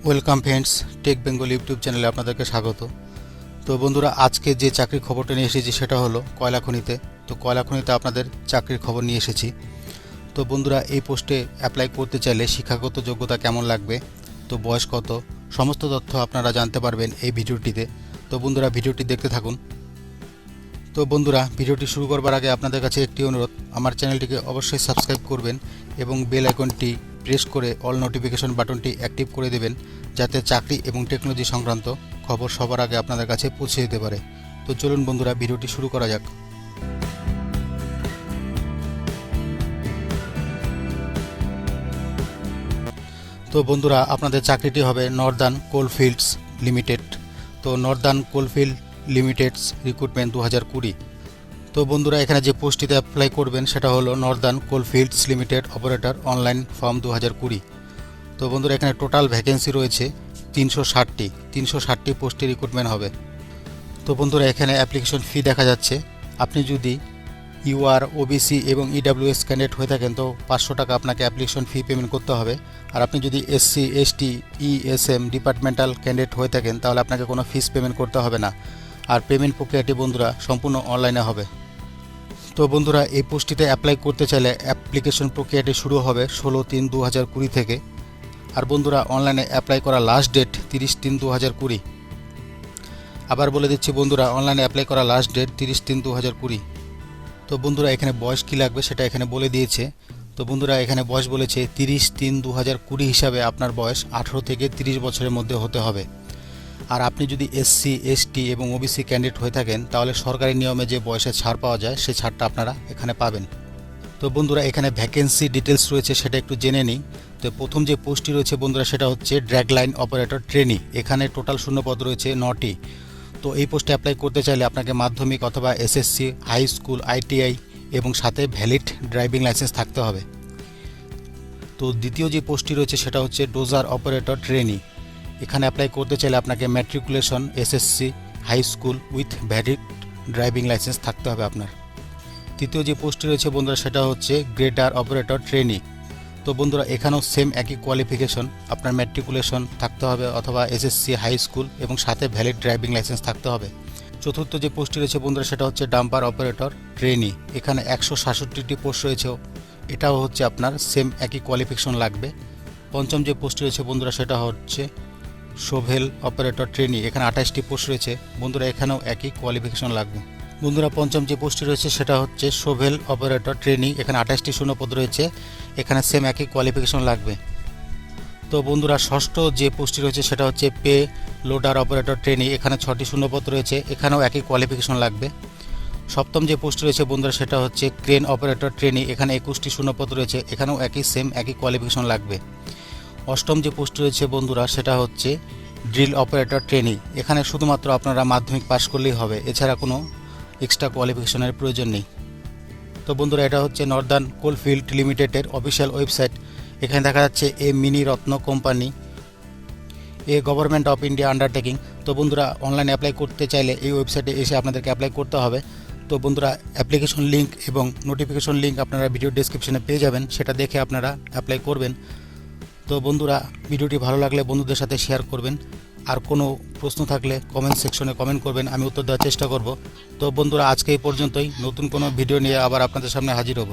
Welcome friends, tech Bengal YouTube চ্যানেলে আপনাদেরকে স্বাগত। তো বন্ধুরা, আজকে যে চাকরির খবরটা নিয়ে এসেছি সেটা হলো কয়লা খনিতে। তো কয়লা খনিতে আপনাদের চাকরির খবর নিয়ে এসেছি। তো বন্ধুরা, এই পোস্টে অ্যাপ্লাই করতে চাইলে শিক্ষাগত যোগ্যতা কেমন লাগবে, তো বয়স কত, সমস্ত তথ্য আপনারা জানতে পারবেন এই ভিডিওটিতে। তো বন্ধুরা, ভিডিওটি দেখতে থাকুন। তো বন্ধুরা, ভিডিওটি শুরু করবার আগে আপনাদের কাছে একটি অনুরোধ, আমার চ্যানেলটিকে অবশ্যই সাবস্ক্রাইব করবেন এবং বেল আইকনটি প্রেস করে অল নোটিফিকেশন বাটনটি অ্যাক্টিভ করে দেবেন, যাতে চাকরি এবং টেকনোলজি সংক্রান্ত খবর সবার আগে আপনাদের কাছে পৌঁছে যেতে পারে। তো চলুন বন্ধুরা, ভিডিওটি শুরু করা যাক। তো বন্ধুরা, আপনাদের চাকরিটি হবে নর্দার্ন কোলফিল্ডস লিমিটেড। তো নর্দার্ন কোলফিল্ড লিমিটেডস রিক্রুটমেন্ট 2020। তো বন্ধুরা, এখানে যে পোস্টটিতে অ্যাপ্লাই করবেন সেটা হলো Northern coalfields limited operator online form 2020। তো বন্ধুরা, এখানে টোটাল ভ্যাকেন্সি রয়েছে 360টি পোস্টে রিক্রুটমেন্ট হবে। তো বন্ধুরা, এখানে অ্যাপ্লিকেশন ফি দেখা যাচ্ছে। আপনি যদি ইউআর, ওবিসি এবং ইডাব্লিউএস ক্যান্ডিডেট হয়ে থাকেন তো 500 টাকা আপনাকে অ্যাপ্লিকেশন ফি পেমেন্ট করতে হবে। আর আপনি যদি SC, ST, ESM departmental candidate হয়ে থাকেন তাহলে আপনাকে কোনো ফিস পেমেন্ট করতে হবে না। আর পেমেন্ট প্রক্রিয়াটি বন্ধুরা সম্পূর্ণ অনলাইনে হবে। তো বন্ধুরা, এই পোস্টটিতে অ্যাপ্লাই করতে চাইলে অ্যাপ্লিকেশন প্রক্রিয়াটি শুরু হবে 16/3/2020 থেকে। আর বন্ধুরা, অনলাইনে অ্যাপ্লাই করা লাস্ট ডেট 30/3/2020। আবার বলে দিচ্ছি বন্ধুরা, অনলাইনে অ্যাপ্লাই করা লাস্ট ডেট 30/3/2020। তো বন্ধুরা, এখানে বয়স কী লাগবে সেটা এখানে বলে দিয়েছে। তো বন্ধুরা, এখানে বয়স বলেছে 30/3/2020 হিসাবে আপনার বয়স 18 থেকে 30 বছরের মধ্যে হতে হবে। আর আপনি যদি এসসি, এসটি এবং ওবিসি ক্যান্ডিডেট হয়ে থাকেন তাহলে সরকারি নিয়মে যে বয়সের ছাড় পাওয়া যায় সেই ছাড়টা আপনারা এখানে পাবেন। তো বন্ধুরা, এখানে ভ্যাকেন্সি ডিটেলস রয়েছে সেটা একটু জেনে নিই। তো প্রথম যে পোস্টটি রয়েছে বন্ধুরা সেটা হচ্ছে ড্র্যাগ লাইন অপারেটর ট্রেনি। এখানে টোটাল শূন্যপদ রয়েছে 9টি। তো এই পোস্টে অ্যাপ্লাই করতে চাইলে আপনাকে মাধ্যমিক অথবা এসএসসি, হাই স্কুল, আইটিআই এবং সাথে ভ্যালিড ড্রাইভিং লাইসেন্স থাকতে হবে। তো দ্বিতীয় যে পোস্টটি রয়েছে সেটা হচ্ছে ডোজার অপারেটর ট্রেনি। এখানে অ্যাপ্লাই করতে চাইলে আপনাকে matriculation, SSC, high school with valid driving licence থাকতে হবে আপনার। তৃতীয় যে পোস্টটি রয়েছে বন্ধুরা সেটা হচ্ছে গ্রেডার অপারেটর ট্রেনি। তো বন্ধুরা, এখানেও সেম একই কোয়ালিফিকেশন, আপনার ম্যাট্রিকুলেশন থাকতে হবে অথবা এসএসসি, হাই স্কুল এবং সাথে ভ্যালিড ড্রাইভিং লাইসেন্স থাকতে হবে। চতুর্থ যে পোস্টটি রয়েছে বন্ধুরা সেটা হচ্ছে ডাম্পার অপারেটর ট্রেনি। এখানে 166টি পোস্ট রয়েছে, এটাও হচ্ছে আপনার সেম একই কোয়ালিফিকেশন লাগবে। পঞ্চম যে পোস্টটি রয়েছে বন্ধুরা সেটা হচ্ছে শোভেল অপারেটর ট্রেনি। এখানে 28টি পোস্ট রয়েছে বন্ধুরা, এখানেও একই কোয়ালিফিকেশন লাগবে। বন্ধুরা, পঞ্চম যে পোস্টটি রয়েছে সেটা হচ্ছে শোভেল অপারেটর ট্রেনি। এখানে 28টি শূন্যপদ রয়েছে, এখানে সেম একই কোয়ালিফিকেশন লাগবে। তো বন্ধুরা, ষষ্ঠ যে পোস্টটি রয়েছে সেটা হচ্ছে পে লোডার অপারেটর ট্রেনি। এখানে 6টি শূন্যপদ রয়েছে, এখানেও একই কোয়ালিফিকেশন লাগবে। সপ্তম যে পোস্টটি রয়েছে বন্ধুরা সেটা হচ্ছে ক্রেন অপারেটর ট্রেনি। এখানে 21টি শূন্যপদ রয়েছে, এখানেও একই কোয়ালিফিকেশন লাগবে। অষ্টম যে পোস্টটি রয়েছে বন্ধুরা সেটা হচ্ছে ড্রিল অপারেটর ট্রেনি। এখানে শুধুমাত্র আপনারা মাধ্যমিক পাশ করলেই হবে, এছাড়া কোনো এক্সট্রা কোয়ালিফিকেশনের প্রয়োজন নেই। তো বন্ধুরা, এটা হচ্ছে নর্দার্ন কোলফিল্ড লিমিটেডের অফিসিয়াল ওয়েবসাইট। এখানে দেখা যাচ্ছে a mini ratna company, a government of India undertaking. তো বন্ধুরা, অনলাইনে অ্যাপ্লাই করতে চাইলে এই ওয়েবসাইটে এসে আপনাদেরকে অ্যাপ্লাই করতে হবে। তো বন্ধুরা, অ্যাপ্লিকেশন লিঙ্ক এবং নোটিফিকেশন লিঙ্ক আপনারা ভিডিও ডেসক্রিপশনে পেয়ে যাবেন, সেটা দেখে আপনারা অ্যাপ্লাই করবেন। তো বন্ধুরা, ভিডিওটি ভালো লাগলে বন্ধুদের সাথে শেয়ার করবেন। আর কোনো প্রশ্ন থাকলে কমেন্ট সেকশনে কমেন্ট করবেন, আমি উত্তর দেওয়ার চেষ্টা করব। তো বন্ধুরা, আজকে এই পর্যন্তই। নতুন কোনো ভিডিও নিয়ে আবার আপনাদের সামনে হাজির হব।